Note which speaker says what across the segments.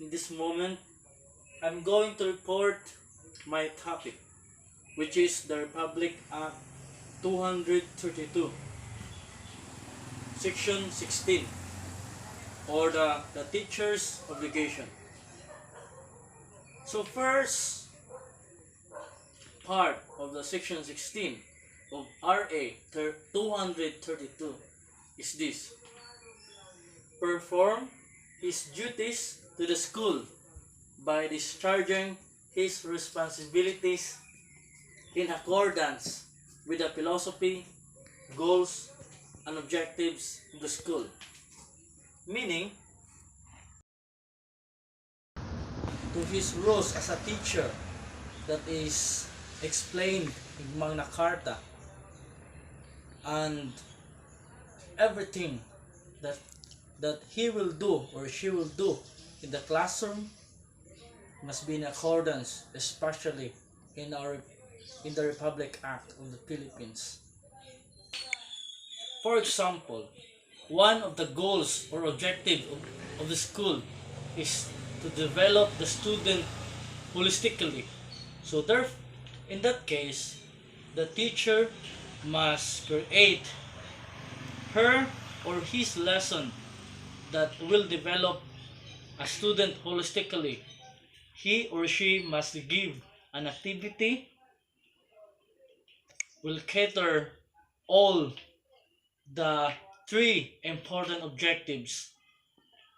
Speaker 1: in this moment, I'm going to report my topic, which is the Republic Act 232, Section 16, or the teacher's obligation. So first part of the Section 16 of RA 232 is this: perform his duties to the school by discharging his responsibilities in accordance with the philosophy, goals, and objectives of the school. Meaning, to his roles as a teacher that is explained in Magna Carta, and everything that he will do or she will do in the classroom must be in accordance, especially in the Republic Act of the Philippines. For example, one of the goals or objectives of the school is to develop the student holistically. So in that case, the teacher must create her or his lesson that will develop a student holistically. He or she must give an activity will cater all the three important objectives: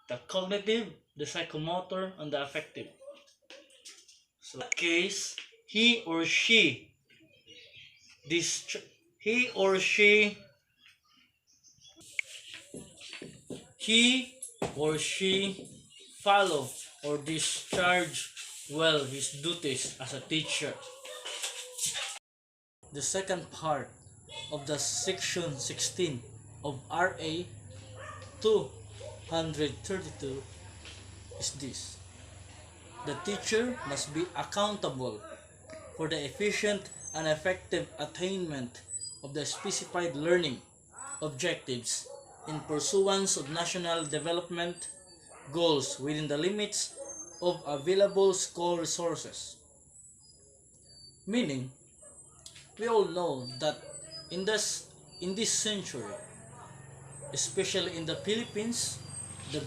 Speaker 1: the cognitive, the psychomotor, and the affective. So in that case, he or she he or she he or she follow or discharge well his duties as a teacher. The second part of the Section 16 of RA 232 is this: the teacher must be accountable for the efficient and effective attainment of the specified learning objectives in pursuance of national development goals within the limits of available school resources. Meaning, we all know that in this century, especially in the Philippines, the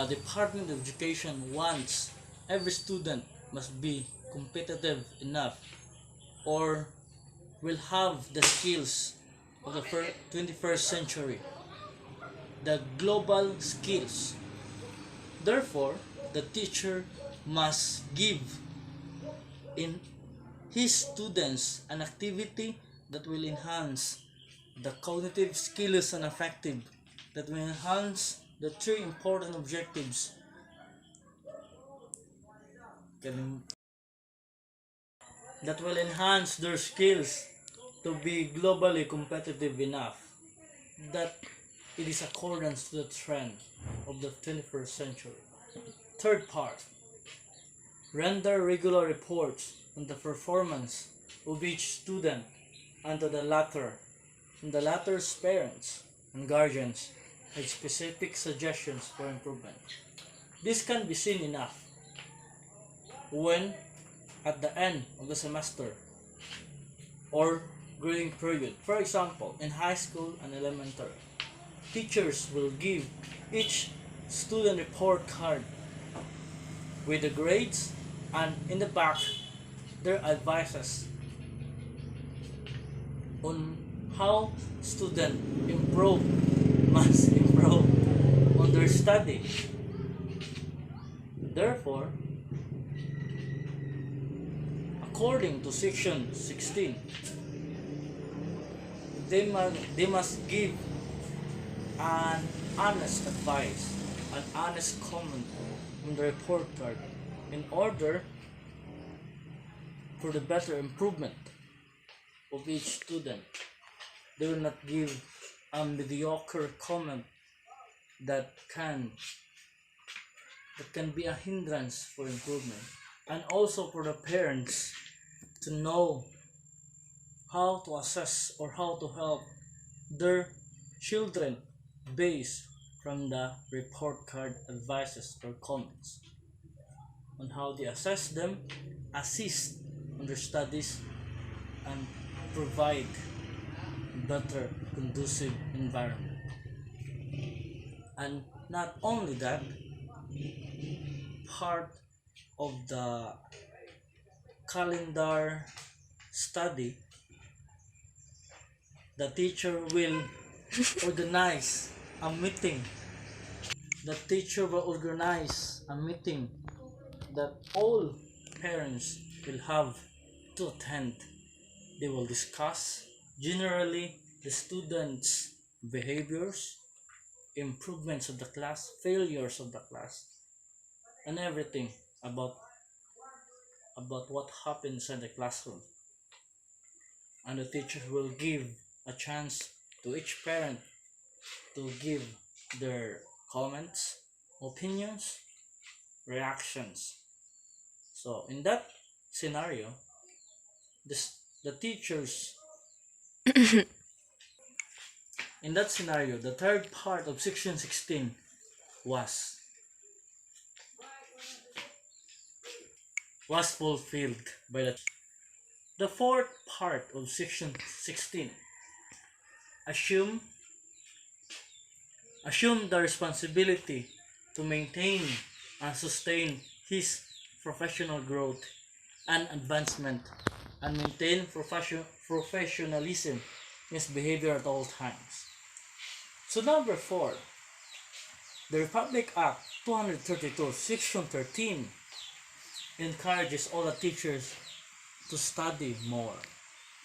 Speaker 1: Department of Education wants every student must be competitive enough or will have the skills of the 21st century, the global skills. Therefore, the teacher must give in his students an activity that will enhance the cognitive skills and affective, that will enhance the three important objectives that will enhance their skills to be globally competitive enough, that it is accordance to the trend of the 21st century. Third part: render regular reports on the performance of each student and to the latter's parents and guardians with specific suggestions for improvement. This can be seen enough when at the end of the semester or grading period. For example, in high school and elementary, teachers will give each student report card with the grades, and in the back their advices on how student must improve on their study. Therefore, according to Section 16, they must give an honest advice, an honest comment on the report card in order for the better improvement of each student. They will not give a mediocre comment that can be a hindrance for improvement, and also for the parents to know how to assess or how to help their children based from the report card advices or comments. on how they assess them, assist on their studies, and provide better conducive environment. And not only that, part of the calendar study, the teacher will organize a meeting. The teacher will organize a meeting that all parents will have to attend. They will discuss generally the students' behaviors, improvements of the class, failures of the class, and everything about what happens in the classroom. And the teacher will give a chance to each parent to give their comments, opinions, reactions. So in that scenario, the teachers in that scenario, the third part of section 16 was fulfilled by the fourth part of section 16. Assume the responsibility to maintain and sustain his professional growth and advancement, and maintain professionalism in his behavior at all times. So number 4, the Republic Act 232, Section 13 encourages all the teachers to study more.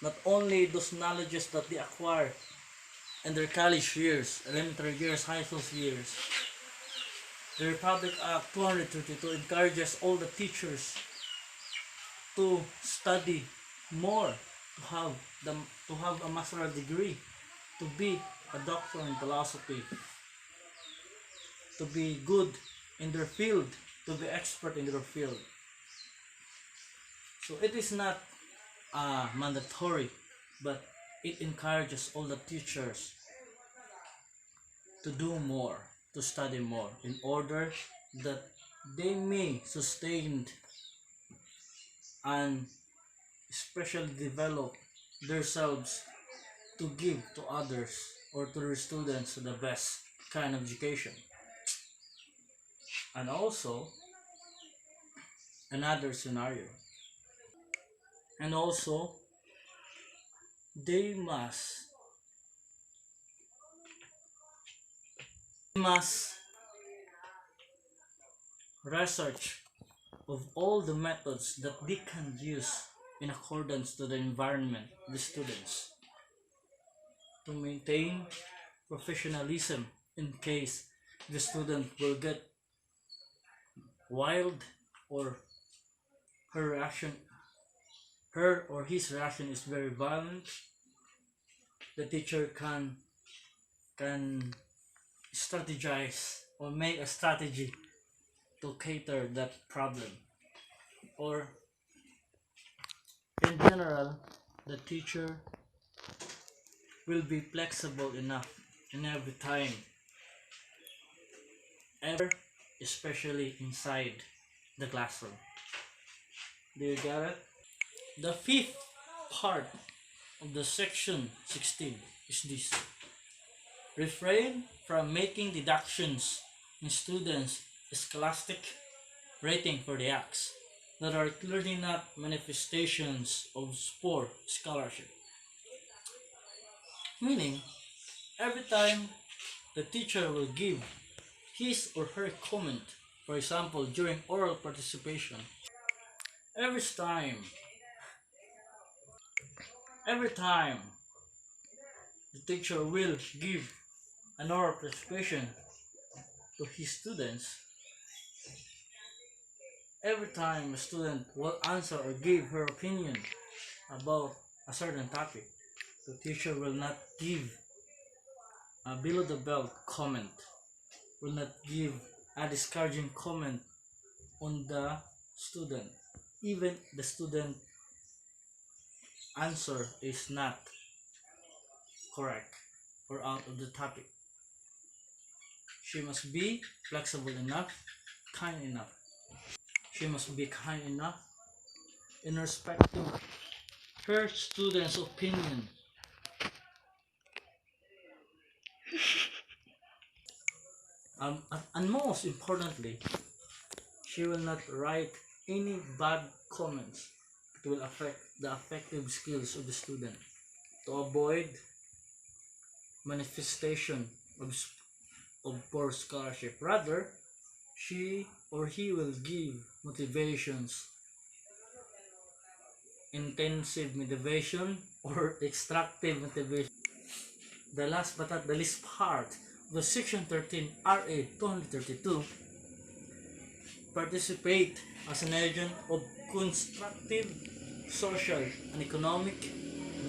Speaker 1: Not only those knowledges that they acquire in their college years, elementary years, high school years. The Republic Act 232 encourages all the teachers to study more, to have a master's degree, to be a doctor in philosophy, to be good in their field, to be expert in their field. So it is not mandatory, but it encourages all the teachers to do more, to study more, in order that they may sustain and especially develop themselves to give to others or to their students the best kind of education. And also another scenario, and also they must research of all the methods that they can use in accordance to the environment of the students to maintain professionalism in case the student will get wild or her or his reaction is very violent. The teacher can strategize or make a strategy to cater that problem. Or in general, the teacher will be flexible enough in every time, especially inside the classroom. Do you get it? The fifth part of the section 16 is this: refrain from making deductions in students' scholastic rating for the acts that are clearly not manifestations of poor scholarship. Meaning, every time the teacher will give his or her comment, for example, during oral participation, every time, every time the teacher will give an oral participation to his students, every time a student will answer or give her opinion about a certain topic, the teacher will not give a below the belt comment, will not give a discouraging comment on the student, even the student answer is not correct or out of the topic. She must be flexible enough, kind enough. She must be kind enough in respect to her students' opinion. And most importantly, she will not write any bad comments that will affect the affective skills of the student to avoid manifestation of poor scholarship. Rather, she or he will give motivations, intensive motivation or extractive motivation. The last but not the least part of the Section 13 RA 232, participate as an agent of constructive social and economic,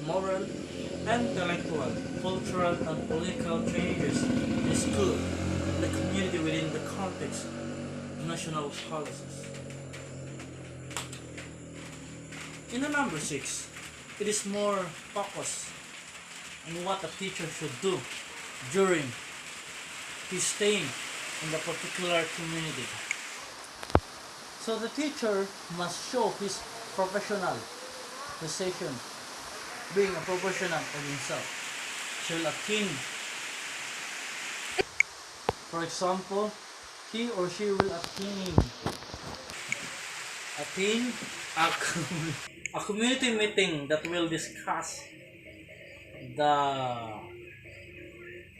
Speaker 1: moral, intellectual, cultural, and political changes in the school and the community within the context of national policies. In the number 6, it is more focused on what a teacher should do during his staying in the particular community. So the teacher must show his professional position, being a professional of himself. She will attend, for example, he or she will attend a community meeting that will discuss the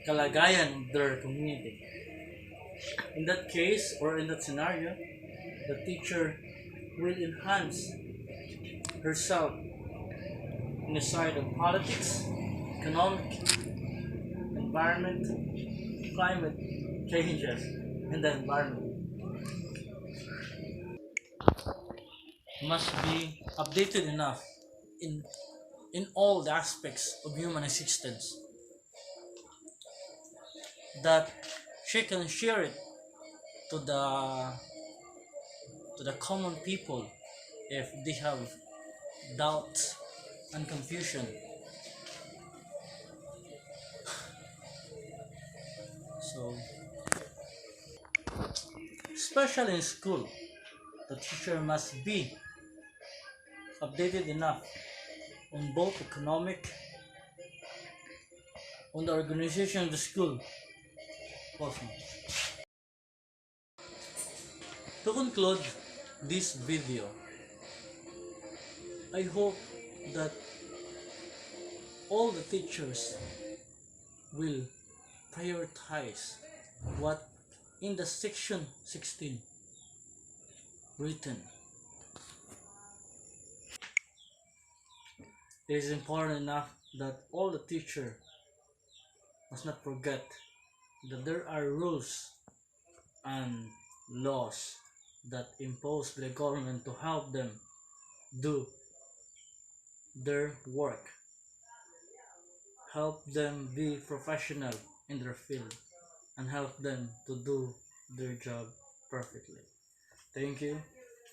Speaker 1: kalagayan of their community. In that case, or in that scenario, the teacher will enhance herself in the side of politics, economic, environment, climate changes, and the environment. Must be updated enough in all the aspects of human existence that she can share it to the common people if they have doubt and confusion. So, especially in school, the teacher must be updated enough on both economic, on the organization of the school. Also, to conclude this video, I hope that all the teachers will prioritize what in the section 16 written. It is important enough that all the teacher must not forget that there are rules and laws that impose the government to help them do their work, help them be professional in their field, and help them to do their job perfectly. Thank you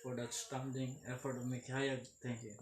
Speaker 1: for that standing effort of Mikhail. Thank you.